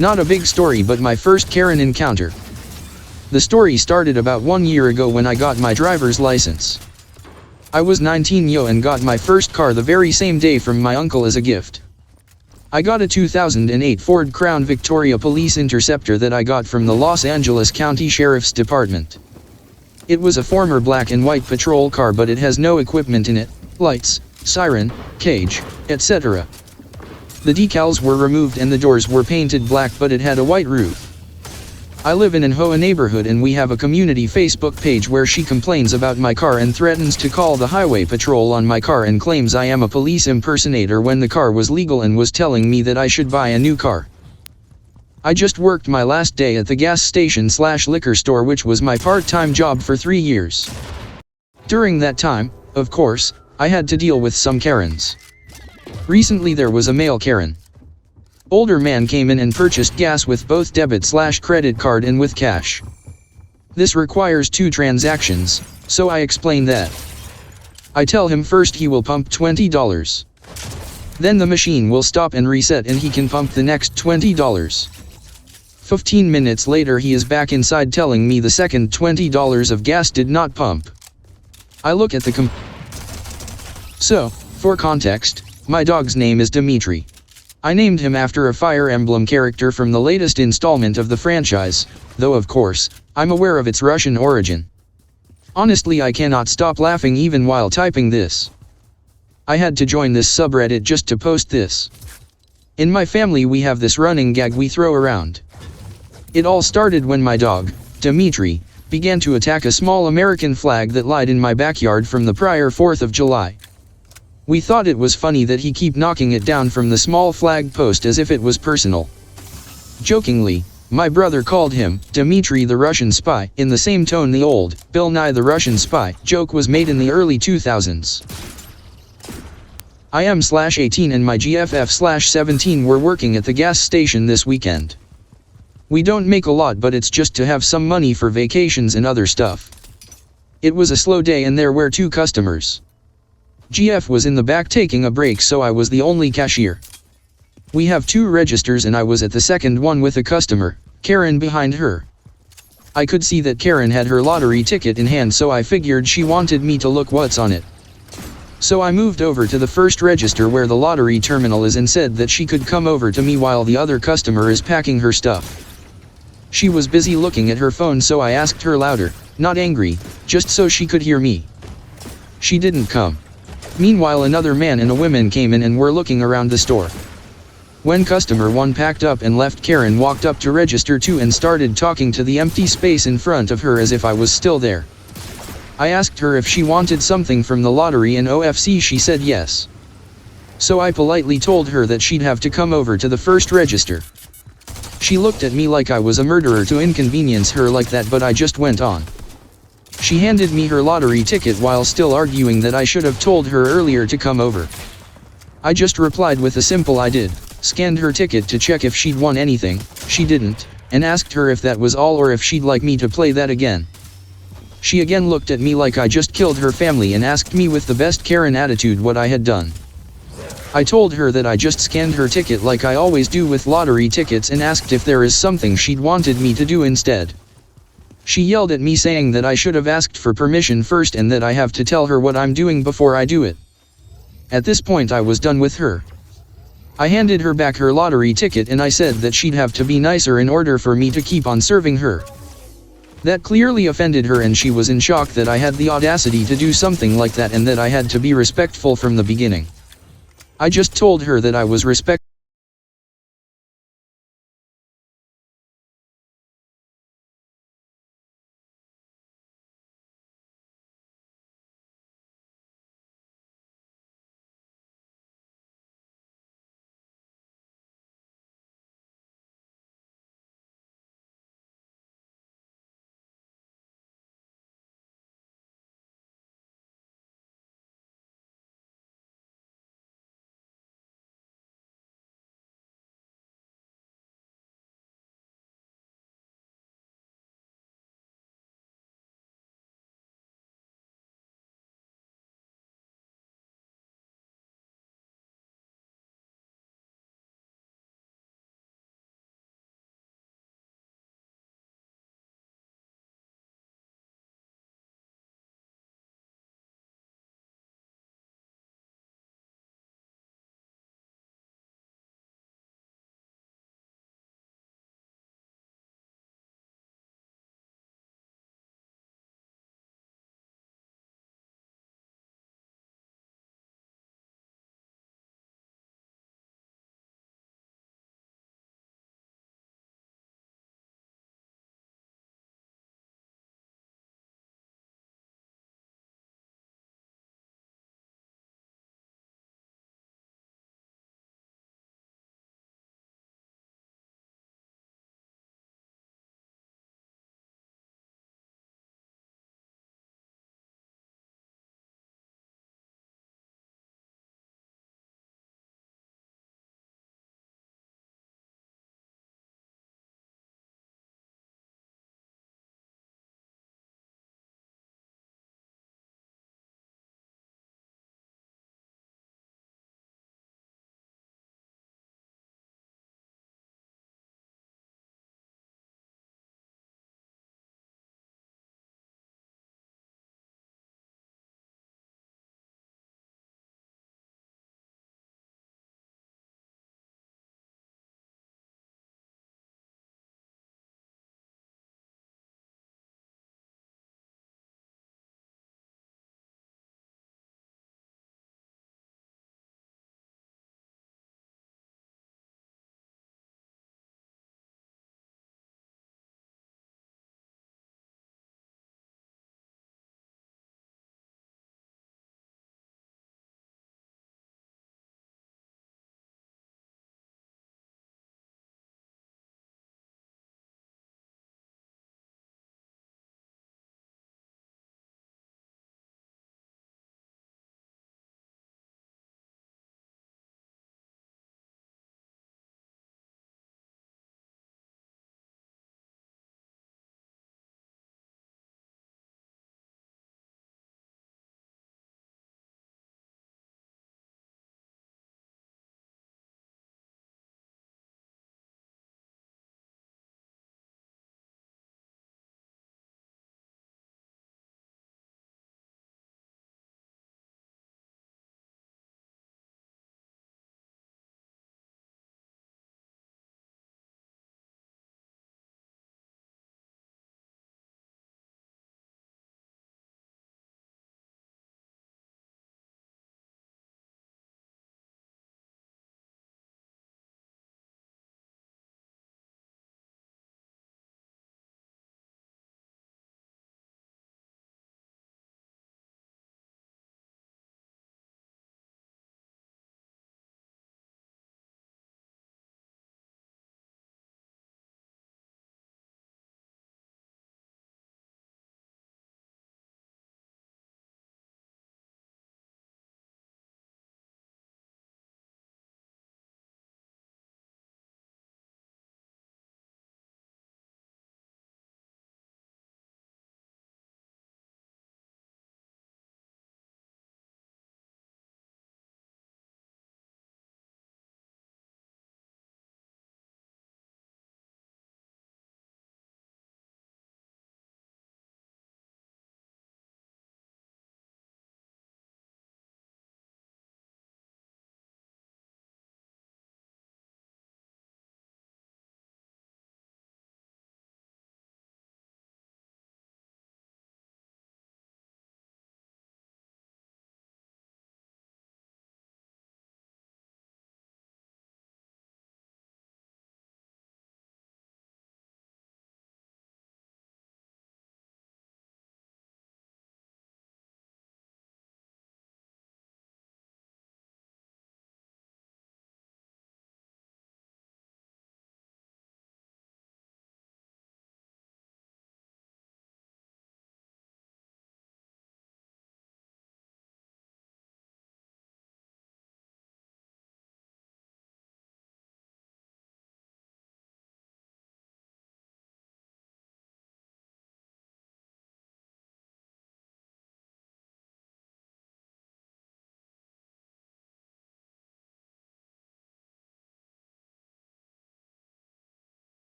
Not a big story, but my first Karen encounter. The story started about 1 year ago when I got my driver's license. I was 19 and got my first car the very same day from my uncle as a gift. I got a 2008 Ford Crown Victoria Police Interceptor that I got from the Los Angeles County Sheriff's Department. It was a former black and white patrol car, but it has no equipment in it, lights, siren, cage, etc. The decals were removed and the doors were painted black, but it had a white roof. I live in an Hoa neighborhood and we have a community Facebook page where she complains about my car and threatens to call the highway patrol on my car and claims I am a police impersonator when the car was legal and was telling me that I should buy a new car. I just worked my last day at the gas station/liquor store, which was my part-time job for 3 years. During that time, of course, I had to deal with some Karens. Recently there was a male Karen. Older man came in and purchased gas with both debit/credit card and with cash. This requires 2 transactions, so I explain that. I tell him first he will pump $20. Then the machine will stop and reset and he can pump the next $20. 15 minutes later he is back inside telling me the second $20 of gas did not pump. I look at the So, for context, my dog's name is Dimitri. I named him after a Fire Emblem character from the latest installment of the franchise, though of course, I'm aware of its Russian origin. Honestly, I cannot stop laughing even while typing this. I had to join this subreddit just to post this. In my family we have this running gag we throw around. It all started when my dog, Dimitri, began to attack a small American flag that lied in my backyard from the prior 4th of July. We thought it was funny that he kept knocking it down from the small flag post as if it was personal. Jokingly, my brother called him Dimitri the Russian spy, in the same tone the old Bill Nye the Russian spy joke was made in the early 2000s. I am/18 and my GFF/17 were working at the gas station this weekend. We don't make a lot, but it's just to have some money for vacations and other stuff. It was a slow day and there were 2 customers. GF was in the back taking a break, so I was the only cashier. We have 2 registers and I was at the second one with a customer, Karen behind her. I could see that Karen had her lottery ticket in hand, so I figured she wanted me to look what's on it. So I moved over to the first register where the lottery terminal is and said that she could come over to me while the other customer is packing her stuff. She was busy looking at her phone, so I asked her louder, not angry, just so she could hear me. She didn't come. Meanwhile another man and a woman came in and were looking around the store. When customer 1 packed up and left, Karen walked up to register 2 and started talking to the empty space in front of her as if I was still there. I asked her if she wanted something from the lottery and OFC. She said yes. So I politely told her that she'd have to come over to the first register. She looked at me like I was a murderer to inconvenience her like that, but I just went on. She handed me her lottery ticket while still arguing that I should have told her earlier to come over. I just replied with a simple "I did," scanned her ticket to check if she'd won anything, she didn't, and asked her if that was all or if she'd like me to play that again. She again looked at me like I just killed her family and asked me with the best Karen attitude what I had done. I told her that I just scanned her ticket like I always do with lottery tickets and asked if there is something she'd wanted me to do instead. She yelled at me saying that I should have asked for permission first and that I have to tell her what I'm doing before I do it. At this point I was done with her. I handed her back her lottery ticket and I said that she'd have to be nicer in order for me to keep on serving her. That clearly offended her and she was in shock that I had the audacity to do something like that and that I had to be respectful from the beginning. I just told her that I was respectful.